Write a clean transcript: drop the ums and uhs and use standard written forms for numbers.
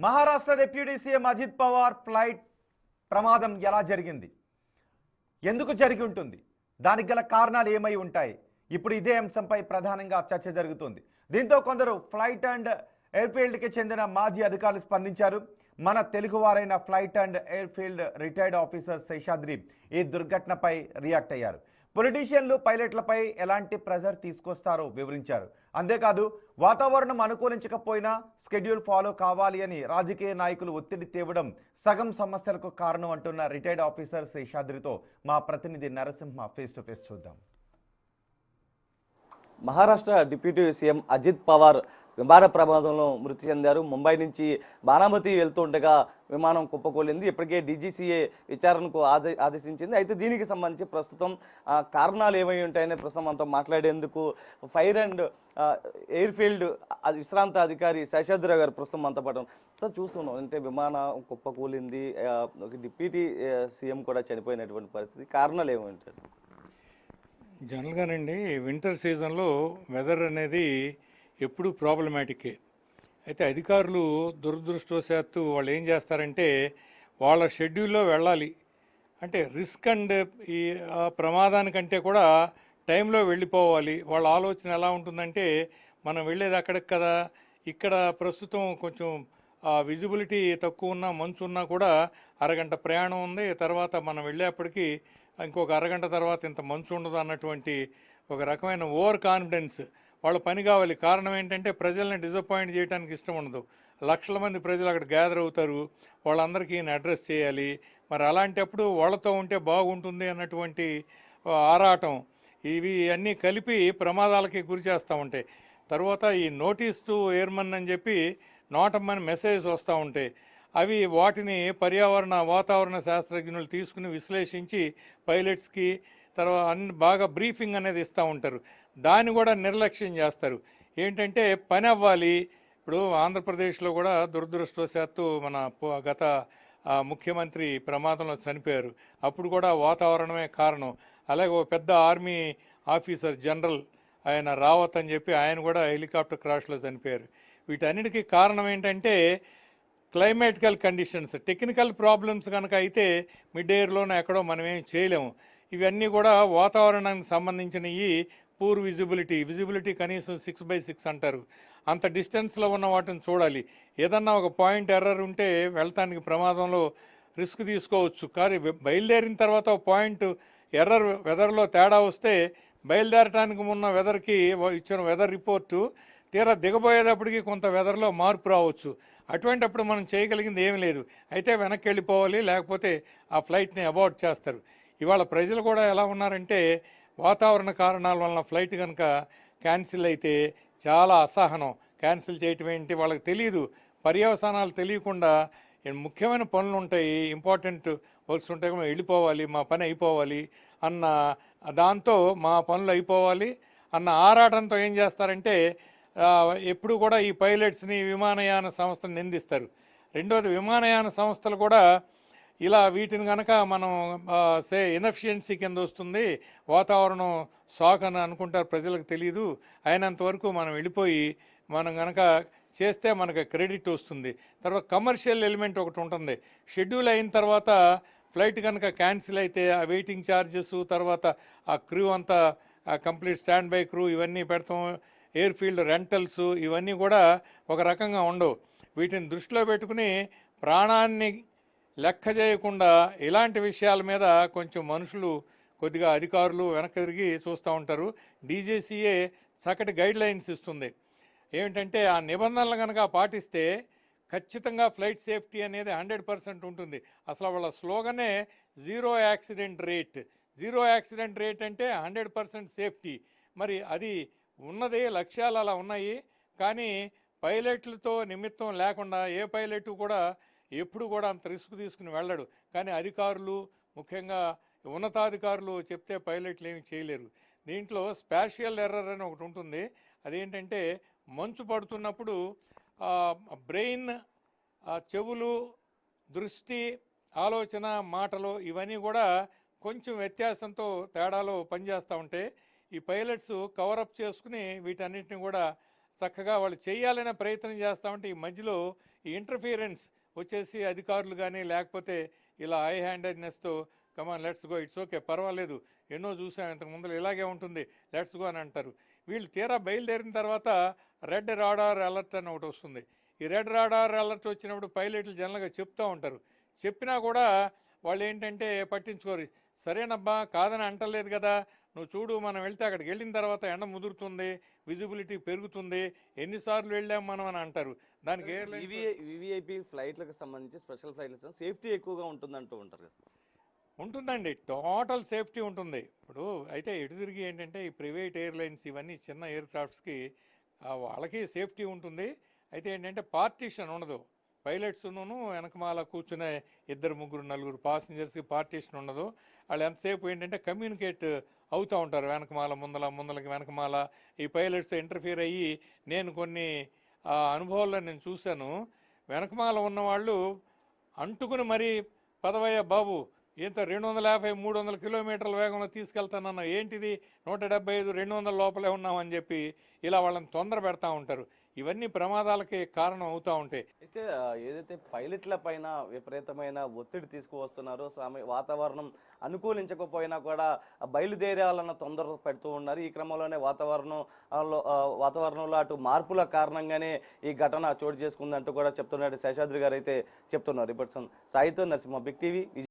Maharashtra deputy CM Ajit Pawar flight ప్రమాదం ఎలా జరిగింది, ఎందుకు జరిగి ఉంటుంది, దానికి గల కారణాలు ఏమై ఉంటాయి? ఇప్పుడు ఇదే అంశంపై ప్రధానంగా చర్చ జరుగుతుంది. దీంతో కొందరు ఫ్లైట్ అండ్ ఎయిర్ఫీల్డ్కి చెందిన మాజీ అధికారులు స్పందించారు. మన తెలుగువారైన flight and airfield retired officer Seshadri ఈ దుర్ఘటనపై రియాక్ట్ అయ్యారు. పొలిటీషియన్లు పైలట్లపై ఎలాంటి ప్రెజర్ తీసుకొస్తారో వివరించారు. అంతేకాదు వాతావరణం అనుకూలించకపోయినా స్కెడ్యూల్ ఫాలో కావాలి అని రాజకీయ నాయకులు ఒత్తిడి తేవడం సగం సమస్యలకు కారణం అంటున్న రిటైర్డ్ ఆఫీసర్ శేషాద్రితో మా ప్రతినిధి నరసింహ ఫేస్ టు ఫేస్ చూద్దాం. మహారాష్ట్ర డిప్యూటీ సీఎం అజిత్ పవార్ విమాన ప్రమాదంలో మృతి చెందారు. ముంబై నుంచి బారామతి వెళ్తుండగా విమానం కుప్పకూలింది. ఇప్పటికే డీజీసీఏ విచారణకు ఆదేశించింది. అయితే దీనికి సంబంధించి ప్రస్తుతం కారణాలు ఏమై ఉంటాయనే ప్రస్తుతం మనతో మాట్లాడేందుకు ఫైర్ అండ్ ఎయిర్ఫీల్డ్ విశ్రాంత అధికారి శేషాద్రి గారు ప్రస్తుతం మనతో పాటు సార్ చూస్తున్నాం. అంటే విమానం కుప్పకూలింది, డిప్యూటీ సీఎం కూడా చనిపోయినటువంటి పరిస్థితి. కారణాలు ఏమై ఉంటాయి? జనరల్గానండి వింటర్ సీజన్లో వెదర్ అనేది ఎప్పుడు ప్రాబ్లమాటికే. అయితే అధికారులు దురదృష్టవశాత్తు వాళ్ళు ఏం చేస్తారంటే వాళ్ళ షెడ్యూల్లో వెళ్ళాలి అంటే రిస్క్ అండ్ ఈ ప్రమాదానికంటే కూడా టైంలో వెళ్ళిపోవాలి. వాళ్ళ ఆలోచన ఎలా ఉంటుందంటే మనం వెళ్ళేది అక్కడికి కదా, ఇక్కడ ప్రస్తుతం కొంచెం విజిబిలిటీ తక్కువ ఉన్నా మంచు ఉన్నా కూడా అరగంట ప్రయాణం ఉంది, తర్వాత మనం వెళ్ళేప్పటికీ ఇంకొక అరగంట తర్వాత ఇంత మంచు ఉండదు అన్నటువంటి ఒక రకమైన ఓవర్ కాన్ఫిడెన్స్. వాళ్ళ పని కావాలి. కారణం ఏంటంటే ప్రజల్ని డిసప్పాయింట్ చేయడానికి ఇష్టం ఉండదు. లక్షల మంది ప్రజలు అక్కడ గ్యాదర్ అవుతారు, వాళ్ళందరికీ ఈయన అడ్రస్ చేయాలి. మరి అలాంటప్పుడు వాళ్ళతో ఉంటే బాగుంటుంది అన్నటువంటి ఆరాటం, ఇవి అన్నీ కలిపి ప్రమాదాలకి గురి చేస్తూ ఉంటాయి. తర్వాత ఈ నోటీస్ టు ఎయిర్మన్ అని చెప్పి నోటమ్మని మెసేజ్ వస్తూ ఉంటాయి. అవి వాటిని వాతావరణ శాస్త్రజ్ఞులు తీసుకుని విశ్లేషించి పైలట్స్కి తర్వాత అన్ని బాగా బ్రీఫింగ్ అనేది ఇస్తూ ఉంటారు. దాన్ని కూడా నిర్లక్ష్యం చేస్తారు. ఏంటంటే పని అవ్వాలి. ఇప్పుడు ఆంధ్రప్రదేశ్లో కూడా దురదృష్టవశాత్తు మన గత ముఖ్యమంత్రి ప్రమాదంలో చనిపోయారు. అప్పుడు కూడా వాతావరణమే కారణం. అలాగే ఒక పెద్ద ఆర్మీ ఆఫీసర్ జనరల్ ఆయన రావత్ అని చెప్పి ఆయన కూడా హెలికాప్టర్ క్రాష్లో చనిపోయారు. వీటన్నిటికీ కారణం ఏంటంటే క్లైమేటికల్ కండిషన్స్. టెక్నికల్ ప్రాబ్లమ్స్ కనుక అయితే మిడ్ ఎయిర్లోనే ఎక్కడో మనం ఏం చేయలేము. ఇవన్నీ కూడా వాతావరణానికి సంబంధించినవి. పూర్ విజిబిలిటీ కనీసం 6/6 అంటారు. అంత డిస్టెన్స్లో ఉన్న వాటిని చూడాలి. ఏదన్నా ఒక పాయింట్ ఎర్రర్ ఉంటే వెళ్ళటానికి ప్రమాదంలో రిస్క్ తీసుకోవచ్చు. కానీ బయలుదేరిన తర్వాత ఒక పాయింట్ ఎర్రర్ వెదర్లో తేడా వస్తే బయలుదేరటానికి ఉన్న వెదర్కి ఇచ్చిన వెదర్ రిపోర్టు తీరా దిగబోయేటప్పటికి కొంత వెదర్లో మార్పు రావచ్చు. అటువంటిప్పుడు మనం చేయగలిగింది ఏమీ లేదు. అయితే వెనక్కి వెళ్ళిపోవాలి, లేకపోతే ఆ ఫ్లైట్ని అబార్ట్ చేస్తారు. ఇవాళ ప్రజలు కూడా ఎలా ఉన్నారంటే వాతావరణ కారణాల వలన ఫ్లైట్ కనుక క్యాన్సిల్ అయితే చాలా అసహనం. క్యాన్సిల్ చేయటం ఏంటి వాళ్ళకి తెలియదు, పర్యవసానాలు తెలియకుండా ముఖ్యమైన పనులు ఉంటాయి, ఇంపార్టెంట్ వర్క్స్ ఉంటాయి, మేము వెళ్ళిపోవాలి, మా పని అయిపోవాలి అన్న దాంతో మా పనులు అయిపోవాలి అన్న ఆరాటంతో ఏం చేస్తారంటే ఎప్పుడు కూడా ఈ పైలట్స్ని విమానయాన సంస్థను నిందిస్తారు. రెండోది విమానయాన సంస్థలు కూడా ఇలా వీటిని కనుక మనం ఇనఫిషియన్సీ కింద వస్తుంది, వాతావరణం షాక్ అని అనుకుంటారు, ప్రజలకు తెలియదు. అయినంతవరకు మనం వెళ్ళిపోయి మనం కనుక చేస్తే మనకు క్రెడిట్ వస్తుంది. తర్వాత కమర్షియల్ ఎలిమెంట్ ఒకటి ఉంటుంది. షెడ్యూల్ అయిన తర్వాత ఫ్లైట్ కనుక క్యాన్సిల్ అయితే ఆ వెయిటింగ్ ఛార్జెస్, తర్వాత ఆ క్రూ అంతా కంప్లీట్ స్టాండ్ బై క్రూ ఇవన్నీ పెడతాం, ఎయిర్ఫీల్డ్ రెంటల్స్ ఇవన్నీ కూడా ఒక రకంగా ఉండవు. వీటిని దృష్టిలో పెట్టుకుని ప్రాణాన్ని లెక్క చేయకుండా ఇలాంటి విషయాల మీద కొంచెం మనుషులు కొద్దిగా అధికారులు వెనక్కి తిరిగి చూస్తూ ఉంటారు. డీజీసీఏ చక్కటి గైడ్ లైన్స్ ఇస్తుంది. ఏమిటంటే ఆ నిబంధనలు కనుక పాటిస్తే ఖచ్చితంగా ఫ్లైట్ సేఫ్టీ అనేది 100% ఉంటుంది. అసలు వాళ్ళ స్లోగనే జీరో యాక్సిడెంట్ రేట్ అంటే 100% సేఫ్టీ. మరి అది ఉన్నది, లక్ష్యాలు అలా ఉన్నాయి. కానీ పైలట్లతో నిమిత్తం లేకుండా ఏ పైలట్ కూడా ఎప్పుడు కూడా అంత రిస్క్ తీసుకుని వెళ్ళడు. కానీ అధికారులు, ముఖ్యంగా ఉన్నతాధికారులు చెప్తే పైలట్లు ఏమి చేయలేరు. దీంట్లో స్పాషియల్ ఎర్రర్ అని ఒకటి ఉంటుంది. అదేంటంటే మంచు పడుతున్నప్పుడు బ్రెయిన్, చెవులు, దృష్టి, ఆలోచన, మాటలు ఇవన్నీ కూడా కొంచెం వ్యత్యాసంతో తేడాలో పనిచేస్తూ ఉంటాయి. ఈ పైలట్స్ కవరప్ చేసుకుని వీటన్నిటిని కూడా చక్కగా వాళ్ళు చేయాలనే ప్రయత్నం చేస్తూ ఉంటే ఈ మధ్యలో ఈ ఇంటర్ఫియరెన్స్ వచ్చేసి అధికారులు కానీ లేకపోతే ఇలా హై హ్యాండెడ్నెస్తో come on let's go it's okay పర్వాలేదు ఎన్నో చూసాం ఇంతకు ముందు ఇలాగే ఉంటుంది లెట్స్ గో అని అంటారు. వీళ్ళు తీరా బయలుదేరిన తర్వాత రెడ్ రాడార్ అలర్ట్ అని ఒకటి వస్తుంది. ఈ రెడ్ రాడార్ అలర్ట్ వచ్చినప్పుడు పైలట్లు జనరల్గా చెప్తూ ఉంటారు. చెప్పినా కూడా వాళ్ళు ఏంటంటే పట్టించుకోరు. సరేనబ్బా కాదని అంటలేదు కదా, నువ్వు చూడు మనం వెళ్తే అక్కడికి వెళ్ళిన తర్వాత ఎండ ముదురుతుంది, విజిబిలిటీ పెరుగుతుంది, ఎన్నిసార్లు వెళ్ళాం మనం అని అంటారు. దానికి వివిఐపి ఫ్లైట్లకు సంబంధించి స్పెషల్ ఫ్లైట్లకు సేఫ్టీ ఎక్కువగా ఉంటుందంటూ ఉంటారు కదా. ఉంటుందండి, టోటల్ సేఫ్టీ ఉంటుంది. ఇప్పుడు అయితే ఎటు తిరిగి ఏంటంటే ఈ ప్రైవేట్ ఎయిర్లైన్స్ ఇవన్నీ చిన్న ఎయిర్ క్రాఫ్ట్స్కి వాళ్ళకి సేఫ్టీ ఉంటుంది. అయితే ఏంటంటే పార్టీషన్ ఉండదు. పైలట్స్ను వెనకమాల కూర్చునే 2, 3, 4 పాసింజర్స్కి పార్టీషన్ ఉండదు. వాళ్ళు ఎంతసేపు ఏంటంటే కమ్యూనికేట్ అవుతూ ఉంటారు వెనకమాల ముందలకి వెనకమాల. ఈ పైలట్స్ ఇంటర్ఫియర్ అయ్యి నేను కొన్ని అనుభవాల్లో నేను చూశాను. వెనకమాల ఉన్నవాళ్ళు అంటుకుని మరీ పదవయ్య బాబు ఇంత 250, 300 కిలోమీటర్ల వేగంలో తీసుకెళ్తానన్నా ఏంటిది 175, 200 లోపలే ఉన్నామని చెప్పి ఇలా వాళ్ళని తొందర పెడతా ఉంటారు. ఇవన్నీ ప్రమాదాలకి కారణం అవుతూ ఉంటాయి. అయితే ఏదైతే పైలట్ల పైన విపరీతమైన ఒత్తిడి తీసుకువస్తున్నారో వాతావరణం అనుకూలించకపోయినా కూడా బయలుదేరాలన్న తొందర పెడుతూ ఉన్నారు. ఈ క్రమంలోనే వాతావరణంలో అటు మార్పుల కారణంగానే ఈ ఘటన చోటు చేసుకుందంటూ కూడా చెప్తున్నాడు శేషాద్రి గారు అయితే చెప్తున్నారు. ఇప్పుడు సాయితో నరసింహ, బిగ్ టీవీ.